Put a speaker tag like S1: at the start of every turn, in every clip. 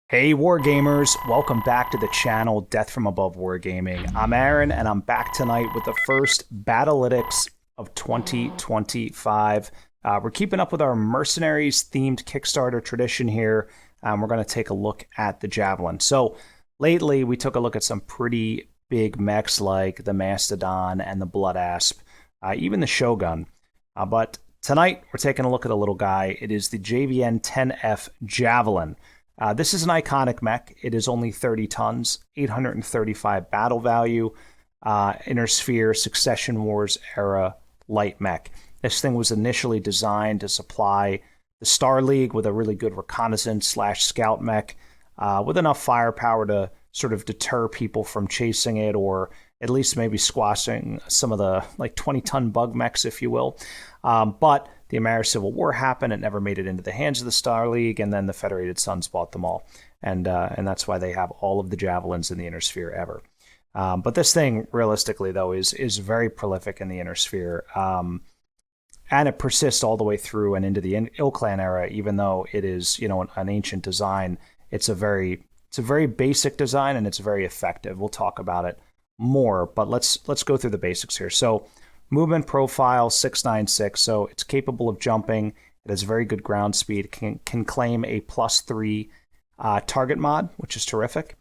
S1: Hey Wargamers, welcome back to the channel Death From Above Wargaming. I'm Aaron and I'm back tonight with the first Battlytics of 2025. We're keeping up with our Mercenaries themed Kickstarter tradition here. We're going to take a look at the Javelin. So lately we took a look at some pretty big mechs like the Mastodon and the Blood Asp, even the Shogun. But tonight we're taking a look at a little guy. It is the JVN-10F Javelin. This is an iconic mech. It is only 30 tons, 835 battle value, Inner Sphere, Succession Wars era light mech. This thing was initially designed to supply the Star League with a really good reconnaissance / scout mech with enough firepower to sort of deter people from chasing it, or at least maybe squashing some of the like 20-ton bug mechs, if you will. But the American Civil War happened. It never made it into the hands of the Star League, and then the Federated Sons bought them all. And that's why they have all of the Javelins in the Inner Sphere ever. But this thing, realistically, though, is very prolific in the Inner Sphere. And it persists all the way through and into the Il-Clan era, even though it is, an ancient design. It's a very basic design, and it's very effective. We'll talk about it more, but let's go through the basics here. So movement profile 696, so it's capable of jumping. It has very good ground speed. Can claim a +3 target mod, which is terrific.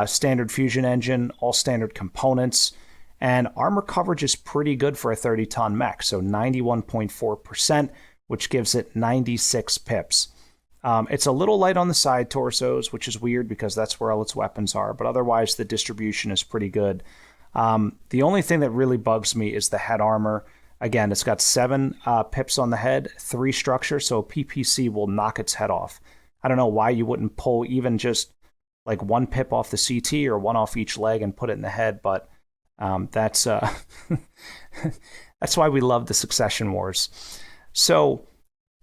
S1: Standard fusion engine, all standard components, and armor coverage is pretty good for a 30-ton mech, so 91.4%, which gives it 96 pips. It's a little light on the side torsos, which is weird because that's where all its weapons are, but otherwise the distribution is pretty good. The only thing that really bugs me is the head armor. Again, it's got 7 pips on the head, 3 structure, so a PPC will knock its head off. I don't know why you wouldn't pull even just like 1 pip off the CT or 1 off each leg and put it in the head, but that's that's why we love the Succession Wars. So,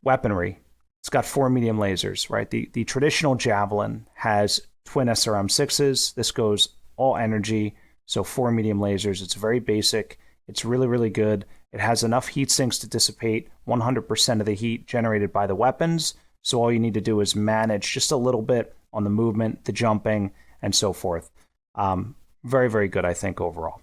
S1: weaponry. It's got 4 medium lasers, right? The traditional Javelin has twin SRM-6s. This goes all energy. So 4 medium lasers. It's very basic. It's really, really good. It has enough heat sinks to dissipate 100% of the heat generated by the weapons. So all you need to do is manage just a little bit on the movement, the jumping, and so forth. Very, very good, I think, overall.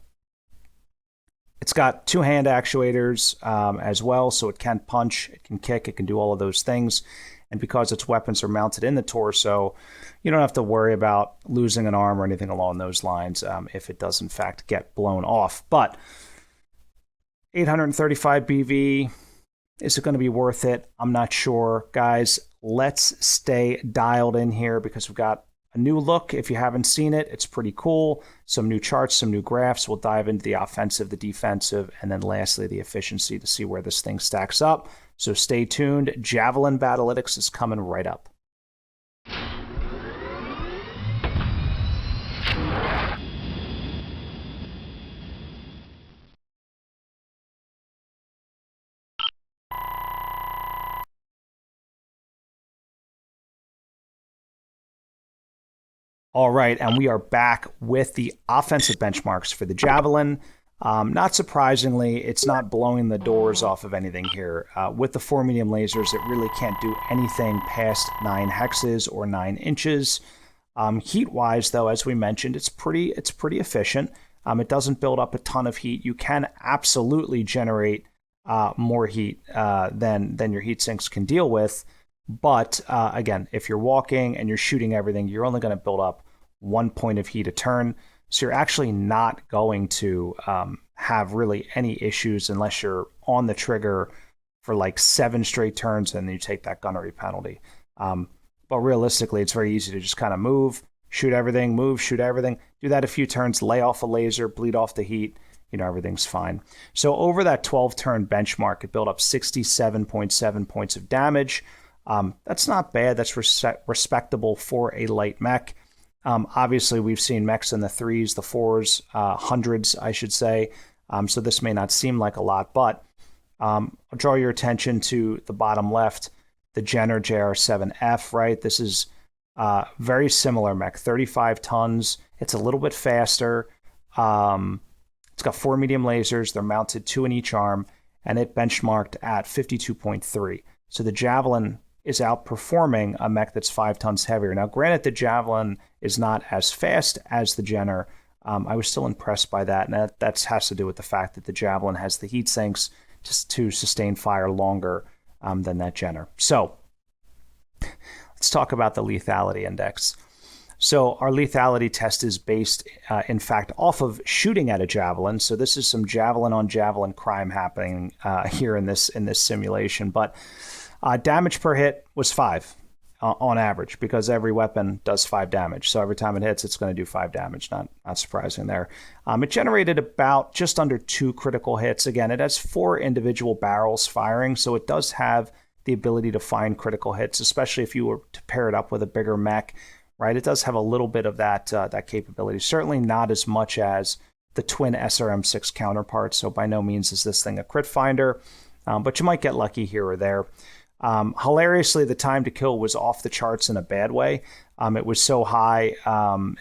S1: It's got 2 hand actuators as well, so it can punch, it can kick, it can do all of those things. And because its weapons are mounted in the torso, you don't have to worry about losing an arm or anything along those lines if it does, in fact, get blown off. But 835 BV, is it going to be worth it? I'm not sure. Guys, let's stay dialed in here because we've got a new look. If you haven't seen it, it's pretty cool. Some new charts, some new graphs. We'll dive into the offensive, the defensive, and then lastly, the efficiency to see where this thing stacks up. So stay tuned. Javelin Battlytics is coming right up. All right, and we are back with the offensive benchmarks for the Javelin. Not surprisingly, it's not blowing the doors off of anything here. With the 4 medium lasers, it really can't do anything past 9 hexes or 9 inches. Heat-wise, though, as we mentioned, it's pretty efficient. It doesn't build up a ton of heat. You can absolutely generate more heat than your heat sinks can deal with. But again, if you're walking and you're shooting everything, you're only going to build up 1 point of heat a turn. So you're actually not going to have really any issues unless you're on the trigger for like 7 straight turns and then you take that gunnery penalty. But realistically, it's very easy to just kind of move, shoot everything, move, shoot everything. Do that a few turns, lay off a laser, bleed off the heat. Everything's fine. So over that 12-turn benchmark, it built up 67.7 points of damage. That's not bad. That's respectable for a light mech. Obviously, we've seen mechs in the 3s, the 4s, 100s, I should say. So this may not seem like a lot, but I'll draw your attention to the bottom left, the Jenner JR7F, right? This is very similar mech, 35 tons. It's a little bit faster. It's got 4 medium lasers. They're mounted 2 in each arm, and it benchmarked at 52.3. So the Javelin is outperforming a mech that's 5 tons heavier. Now, granted, the Javelin is not as fast as the Jenner. I was still impressed by that, and that has to do with the fact that the Javelin has the heat sinks just to sustain fire longer than that Jenner. So let's talk about the lethality index. So our lethality test is based, in fact, off of shooting at a Javelin. So this is some Javelin on Javelin crime happening here in this simulation. But damage per hit was 5 on average, because every weapon does 5 damage. So every time it hits, it's going to do 5 damage. Not surprising there. It generated about just under 2 critical hits. Again, it has 4 individual barrels firing, so it does have the ability to find critical hits, especially if you were to pair it up with a bigger mech. Right, it does have a little bit of that capability. Certainly not as much as the twin SRM6 counterparts. So by no means is this thing a crit finder, but you might get lucky here or there. Hilariously, the time to kill was off the charts in a bad way. It was so high,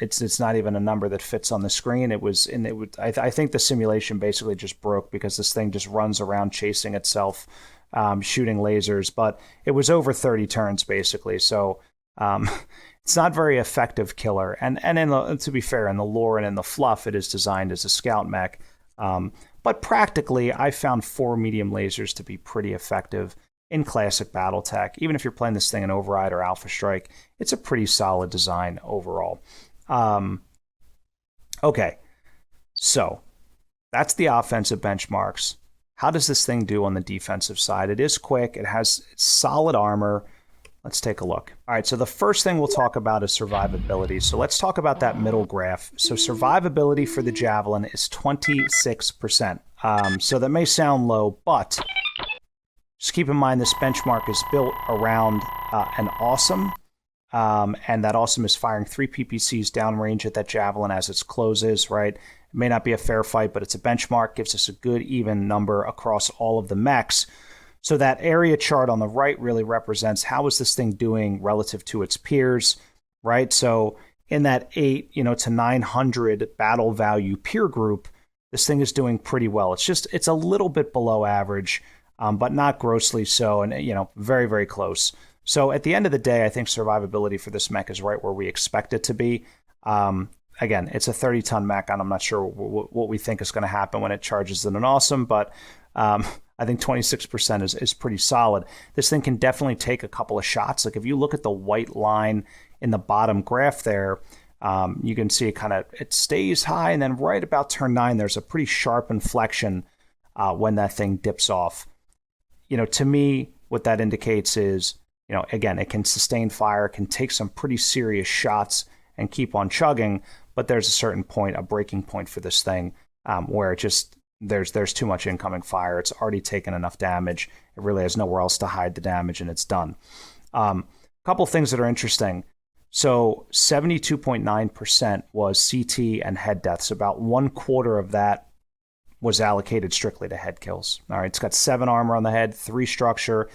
S1: it's not even a number that fits on the screen. I think the simulation basically just broke because this thing just runs around chasing itself, shooting lasers. But it was over 30 turns basically. So. It's not very effective killer, and to be fair, in the lore and in the fluff, it is designed as a scout mech. But practically, I found 4 medium lasers to be pretty effective in classic BattleTech. Even if you're playing this thing in Override or Alpha Strike, it's a pretty solid design overall. Okay, so that's the offensive benchmarks. How does this thing do on the defensive side? It is quick. It has solid armor. Let's take a look. All right, so the first thing we'll talk about is survivability. So let's talk about that middle graph. So survivability for the Javelin is 26%. So that may sound low, but just keep in mind this benchmark is built around an Awesome, and that Awesome is firing 3 PPCs downrange at that Javelin as it closes, right? It may not be a fair fight, but it's a benchmark, gives us a good even number across all of the mechs. So that area chart on the right really represents how is this thing doing relative to its peers, right? So in that 8, to 900 battle value peer group, this thing is doing pretty well. It's a little bit below average, but not grossly so, and very, very close. So at the end of the day, I think survivability for this mech is right where we expect it to be. Again, it's a 30-ton mech, and I'm not sure what we think is going to happen when it charges in an Awesome, but I think 26% is pretty solid. This thing can definitely take a couple of shots. Like if you look at the white line in the bottom graph there, you can see it stays high, and then right about turn 9, there's a pretty sharp inflection when that thing dips off. To me, what that indicates is, again, it can sustain fire, can take some pretty serious shots and keep on chugging, but there's a certain point, a breaking point for this thing, where it just... There's too much incoming fire. It's already taken enough damage. It really has nowhere else to hide the damage, and it's done. A couple things that are interesting. So 72.9% was CT and head deaths. About 1/4 of that was allocated strictly to head kills. All right, it's got 7 armor on the head, 3 structure.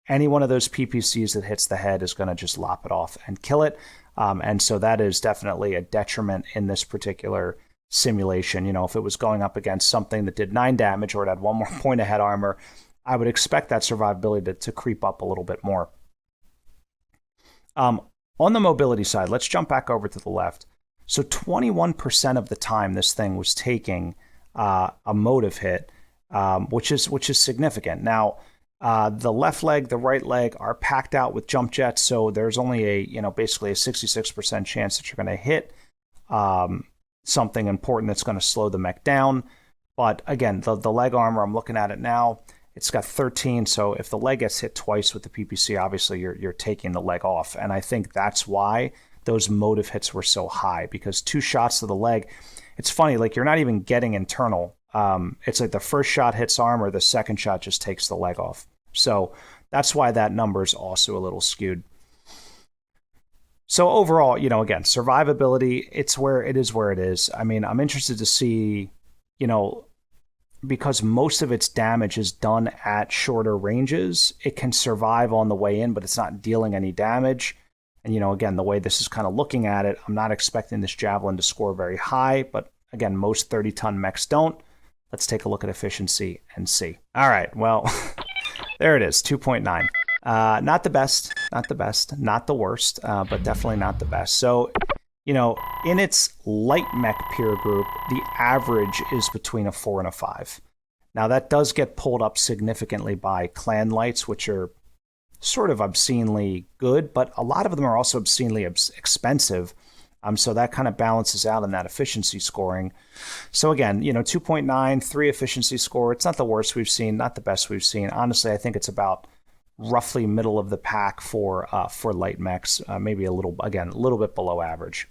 S1: Any one of those PPCs that hits the head is going to just lop it off and kill it. And so that is definitely a detriment in this particular simulation. If it was going up against something that did 9 damage or it had 1 more point of head armor, I would expect that survivability to creep up a little bit more. On the mobility side, let's jump back over to the left. So 21% of the time this thing was taking a motive hit, which is significant. Now, the left leg, the right leg are packed out with jump jets, so there's only basically a 66% chance that you're going to hit something important that's going to slow the mech down. But again, the leg armor, I'm looking at it now, it's got 13, so if the leg gets hit twice with the PPC, obviously you're taking the leg off. And I think that's why those motive hits were so high, because 2 shots to the leg, it's funny, like you're not even getting internal. It's like the first shot hits armor, the second shot just takes the leg off. So that's why that number is also a little skewed. So overall, again, survivability, it's where it is. I mean, I'm interested to see, because most of its damage is done at shorter ranges, it can survive on the way in, but it's not dealing any damage. And, again, the way this is kind of looking at it, I'm not expecting this Javelin to score very high, but again, most 30-ton mechs don't. Let's take a look at efficiency and see. All right, well, there it is, 2.9. Not the best, not the worst, but definitely not the best. So, in its light mech peer group, the average is between a 4 and a 5. Now, that does get pulled up significantly by clan lights, which are sort of obscenely good, but a lot of them are also obscenely expensive. So that kind of balances out in that efficiency scoring. So again, 2.9, 3 efficiency score. It's not the worst we've seen, not the best we've seen. Honestly, I think it's about roughly middle of the pack for light mechs, maybe a little bit below average.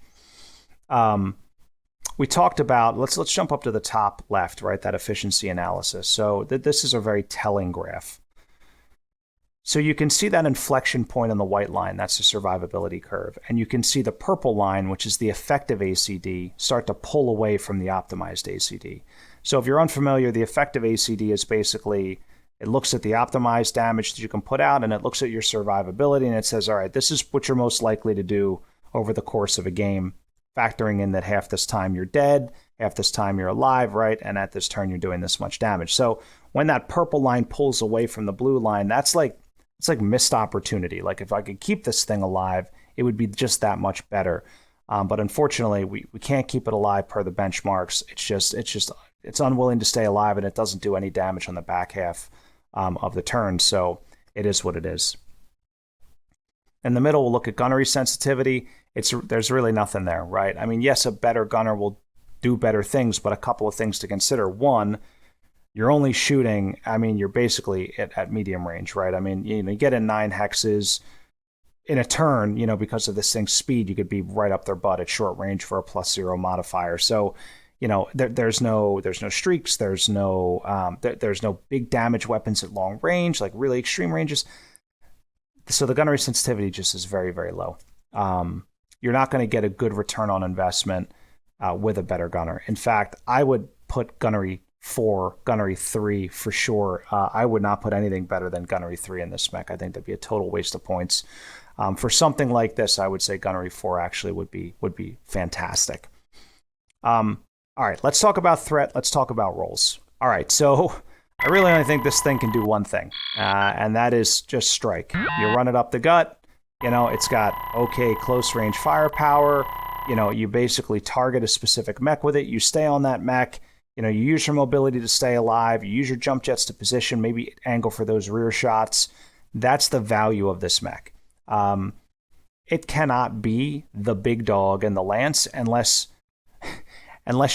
S1: We talked about, let's jump up to the top left, right, that efficiency analysis. So this is a very telling graph. So you can see that inflection point on the white line, that's the survivability curve. And you can see the purple line, which is the effective ACD, start to pull away from the optimized ACD. So if you're unfamiliar, the effective ACD is basically, it looks at the optimized damage that you can put out, and it looks at your survivability, and it says, all right, this is what you're most likely to do over the course of a game, factoring in that half this time you're dead, half this time you're alive, right? And at this turn, you're doing this much damage. So when that purple line pulls away from the blue line, it's like missed opportunity. Like if I could keep this thing alive, it would be just that much better. But unfortunately, we can't keep it alive per the benchmarks. It's unwilling to stay alive, and it doesn't do any damage on the back half of the turn. So it is what it is. In the middle, we'll look at gunnery sensitivity. There's really nothing there, right? I mean, yes, a better gunner will do better things, but a couple of things to consider. One, you're only shooting, you're basically at medium range, right? I mean, you get in 9 hexes in a turn, because of this thing's speed, you could be right up their butt at short range for a +0 modifier. So, there's no streaks, there's no big damage weapons at long range, like really extreme ranges. So the gunnery sensitivity just is very, very low. You're not going to get a good return on investment with a better gunner. In fact, I would put gunnery 4, gunnery 3 for sure. I would not put anything better than gunnery 3 in this mech. I think that'd be a total waste of points. For something like this, I would say gunnery 4 actually would be fantastic. All right, let's talk about threat. Let's talk about rolls. All right, so I really only think this thing can do one thing, and that is just strike. You run it up the gut. It's got okay close range firepower. You basically target a specific mech with it. You stay on that mech. You use your mobility to stay alive. You use your jump jets to position, maybe angle for those rear shots. That's the value of this mech. It cannot be the big dog in the lance unless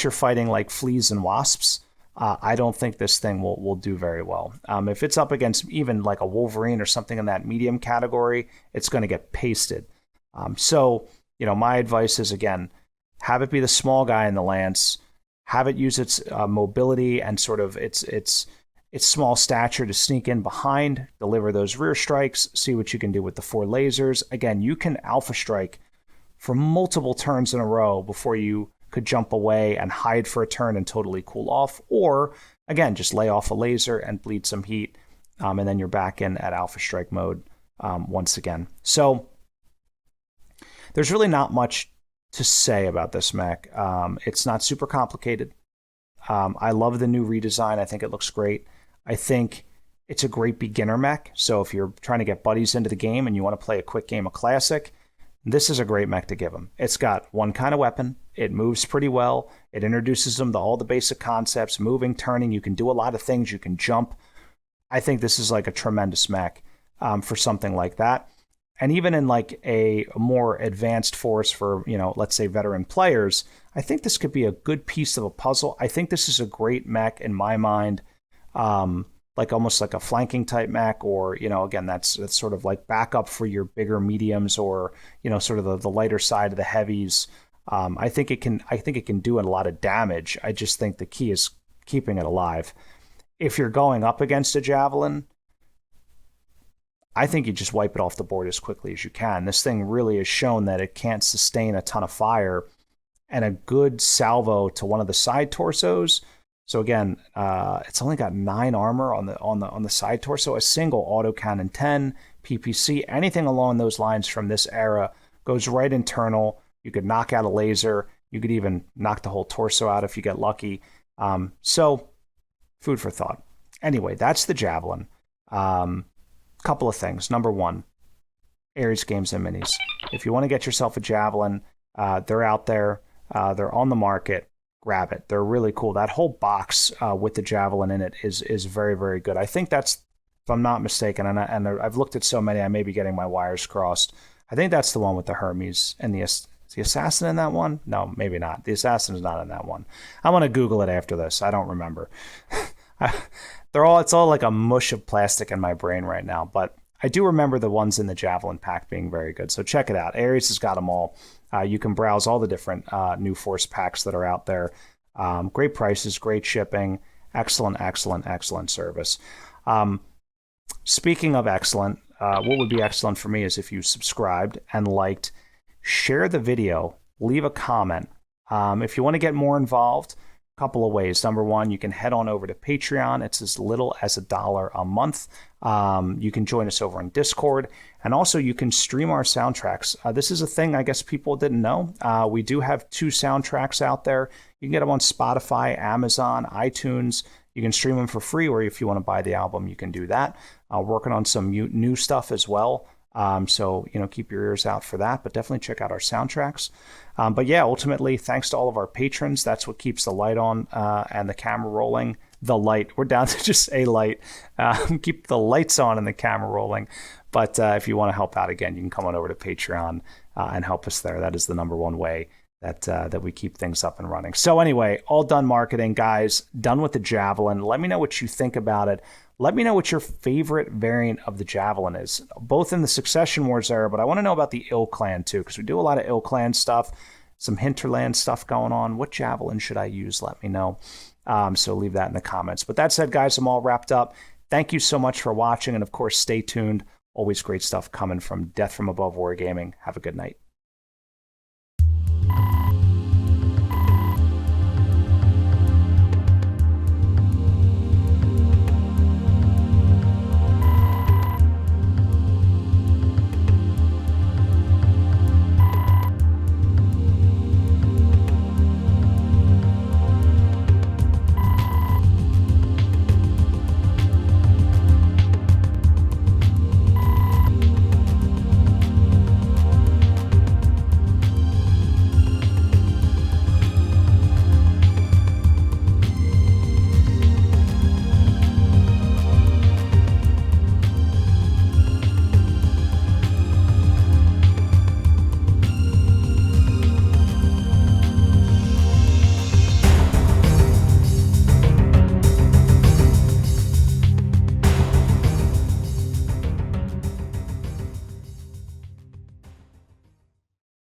S1: you're fighting like fleas and wasps. I don't think this thing will do very well. If it's up against even like a Wolverine or something in that medium category, it's going to get pasted. So my advice is, again, have it be the small guy in the lance. Have it use its mobility and sort of its small stature to sneak in behind, deliver those rear strikes, see what you can do with the 4 lasers. Again, you can alpha strike for multiple turns in a row before you could jump away and hide for a turn and totally cool off. Or, again, just lay off a laser and bleed some heat, and then you're back in at alpha strike mode once again. So there's really not much to say about this mech. It's not super complicated. I love the new redesign. I think it looks great. I think it's a great beginner mech. So if you're trying to get buddies into the game and you want to play a quick game of Classic, this is a great mech to give them. It's got one kind of weapon. It moves pretty well. It introduces them to all the basic concepts, moving, turning. You can do a lot of things. You can jump. I think this is like a tremendous mech for something like that. And even in like a more advanced force for, let's say veteran players, I think this could be a good piece of a puzzle. I think this is a great mech in my mind, like almost like a flanking type mech, or, again, that's sort of like backup for your bigger mediums, or, sort of the lighter side of the heavies. I think it can do a lot of damage. I just think the key is keeping it alive. If you're going up against a Javelin, I think you just wipe it off the board as quickly as you can. This thing really has shown that it can't sustain a ton of fire, and a good salvo to one of the side torsos. So again, it's only got 9 armor on the side torso. A single autocannon 10, PPC, anything along those lines from this era goes right internal. You could knock out a laser. You could even knock the whole torso out if you get lucky. So food for thought. Anyway, that's the Javelin. couple of things. Number one, Ares Games and Minis. If you want to get yourself a Javelin, they're out there. They're on the market. Grab it. They're really cool. That whole box with the Javelin in it is very, very good. I think that's, if I'm not mistaken, and I've looked at so many, I may be getting my wires crossed. I think that's the one with the Hermes and is the Assassin in that one? No, maybe not. The Assassin is not in that one. I want to Google it after this. I don't remember. It's all like a mush of plastic in my brain right now, but I do remember the ones in the Javelin pack being very good. So check it out. Ares has got them all. You can browse all the different new Force packs that are out there. Great prices, great shipping, excellent service. Speaking of excellent, what would be excellent for me is if you subscribed and liked, share the video, leave a comment. If you want to get more involved, a couple of ways. Number one, you can head on over to Patreon. It's as little as $1 a month. You can join us over in Discord, and also you can stream our soundtracks. This is a thing I guess people didn't know. We do have 2 soundtracks out there. You can get them on Spotify, Amazon, iTunes. You can stream them for free, or if you want to buy the album, you can do that. Working on some new stuff as well. So, keep your ears out for that, but definitely check out our soundtracks. But yeah, ultimately, thanks to all of our patrons. That's what keeps the light on and the camera rolling. The light. We're down to just a light. Keep the lights on and the camera rolling. But if you want to help out, again, you can come on over to Patreon and help us there. That is the number one way that we keep things up and running. So anyway, all done marketing, guys. Done with the Javelin. Let me know what you think about it. Let me know what your favorite variant of the Javelin is, both in the Succession Wars era, but I want to know about the Ill Clan too, because we do a lot of Ill Clan stuff, some Hinterland stuff going on. What Javelin should I use? Let me know. So leave that in the comments. But that said, guys, I'm all wrapped up. Thank you so much for watching, and of course, stay tuned. Always great stuff coming from Death from Above Wargaming. Have a good night.